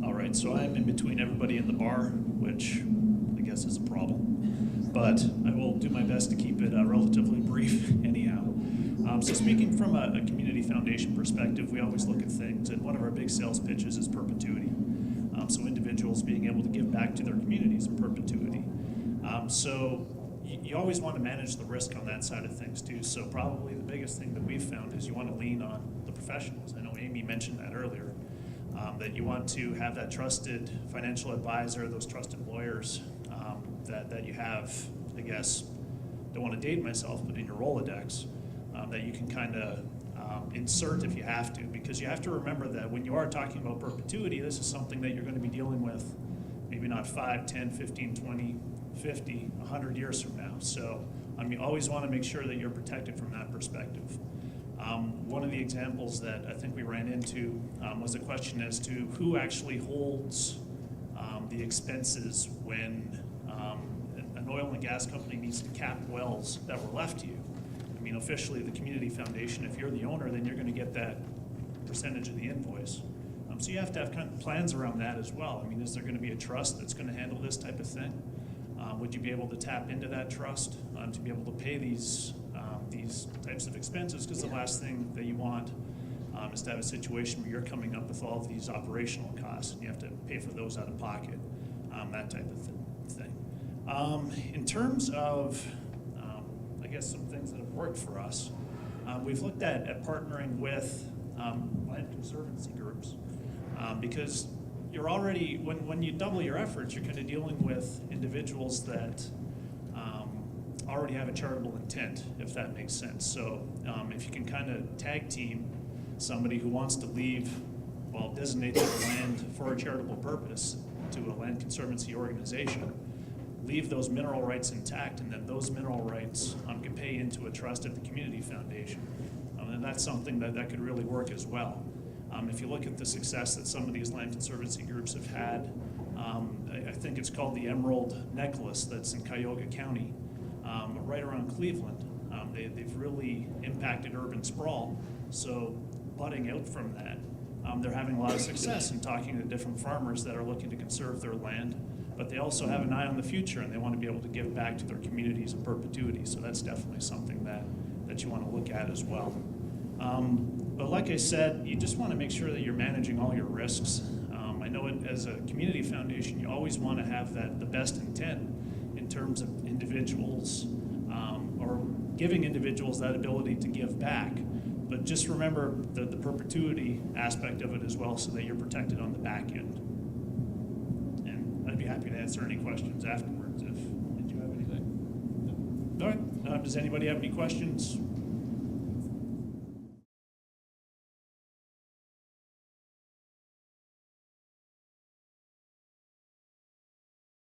All right, so I'm in between everybody in the bar, which I guess is a problem, but I will do my best to keep it relatively brief anyhow. So speaking from a community foundation perspective, we always look at things, and one of our big sales pitches is perpetuity. So individuals being able to give back to their communities in perpetuity. So you always want to manage the risk on that side of things too. So probably the biggest thing that we've found is you want to lean on the professionals. I know Amy mentioned that earlier, that you want to have that trusted financial advisor, those trusted lawyers that you have, I guess, don't want to date myself, but in your Rolodex, that you can kind of insert if you have to, because you have to remember that when you are talking about perpetuity, this is something that you're going to be dealing with maybe not 5, 10, 15, 20, 50, 100 years from now. So you always want to make sure that you're protected from that perspective. One of the examples that I think we ran into was a question as to who actually holds the expenses when an oil and gas company needs to cap wells that were left to you. I mean, officially, the community foundation, if you're the owner, then you're going to get that percentage of the invoice. So you have to have kind of plans around that as well. I mean, is there going to be a trust that's going to handle this type of thing? Would you be able to tap into that trust to be able to pay these types of expenses? Because the last thing that you want is to have a situation where you're coming up with all of these operational costs and you have to pay for those out of pocket, that type of thing. In terms of I guess some things that have worked for us. We've looked at partnering with land conservancy groups because you're already, when you double your efforts, you're kind of dealing with individuals that already have a charitable intent, if that makes sense. So if you can kind of tag team somebody who wants to leave, well, designate their land for a charitable purpose to a land conservancy organization, leave those mineral rights intact, and then those mineral rights can pay into a trust at the community foundation. And that's something that could really work as well. If you look at the success that some of these land conservancy groups have had, I think it's called the Emerald Necklace that's in Cuyahoga County, right around Cleveland. They've really impacted urban sprawl. So budding out from that, they're having a lot of success in talking to different farmers that are looking to conserve their land, but they also have an eye on the future and they want to be able to give back to their communities in perpetuity. So that's definitely something that you want to look at as well. But like I said, you just want to make sure that you're managing all your risks. I know as a community foundation, you always want to have the best intent in terms of individuals or giving individuals that ability to give back. But just remember the perpetuity aspect of it as well, so that you're protected on the back end. And I'd be happy to answer any questions afterwards. Did you have anything? All right. Does anybody have any questions?